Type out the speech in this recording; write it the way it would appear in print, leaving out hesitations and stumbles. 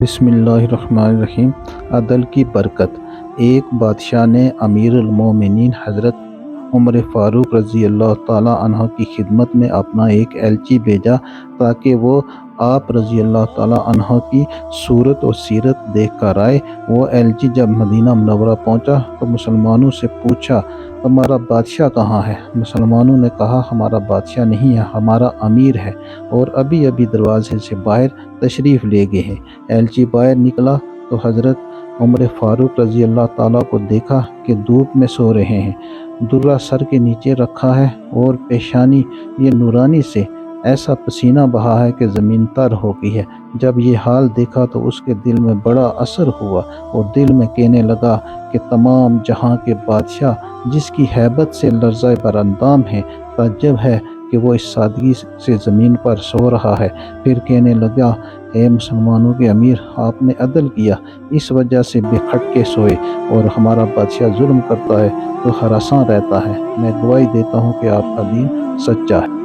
بسم اللہ الرحمن الرحیم۔ عدل کی برکت۔ ایک بادشاہ نے امیر المومنین حضرت عمر فاروق رضی اللہ تعالیٰ عنہ کی خدمت میں اپنا ایک ایلچی بھیجا تاکہ وہ آپ رضی اللہ تعالیٰ عنہ کی صورت و سیرت دیکھ کر آئے۔ وہ ایلچی جب مدینہ منورہ پہنچا تو مسلمانوں سے پوچھا، تمہارا بادشاہ کہاں ہے؟ مسلمانوں نے کہا، ہمارا بادشاہ نہیں ہے، ہمارا امیر ہے اور ابھی ابھی دروازے سے باہر تشریف لے گئے ہیں۔ ایلچی باہر نکلا تو حضرت عمر فاروق رضی اللہ تعالیٰ کو دیکھا کہ دھوپ میں سو رہے ہیں، درہ سر کے نیچے رکھا ہے اور پیشانی یہ نورانی سے ایسا پسینہ بہا ہے کہ زمین تر ہو گئی ہے۔ جب یہ حال دیکھا تو اس کے دل میں بڑا اثر ہوا اور دل میں کہنے لگا کہ تمام جہاں کے بادشاہ جس کی ہیبت سے لرزہ براندام ہیں، تعجب ہے کہ وہ اس سادگی سے زمین پر سو رہا ہے۔ پھر کہنے لگا، اے مسلمانوں کے امیر، آپ نے عدل کیا، اس وجہ سے بے کھٹ کے سوئے، اور ہمارا بادشاہ ظلم کرتا ہے تو ہراساں رہتا ہے۔ میں گواہی دیتا ہوں کہ آپ کا دین سچا ہے۔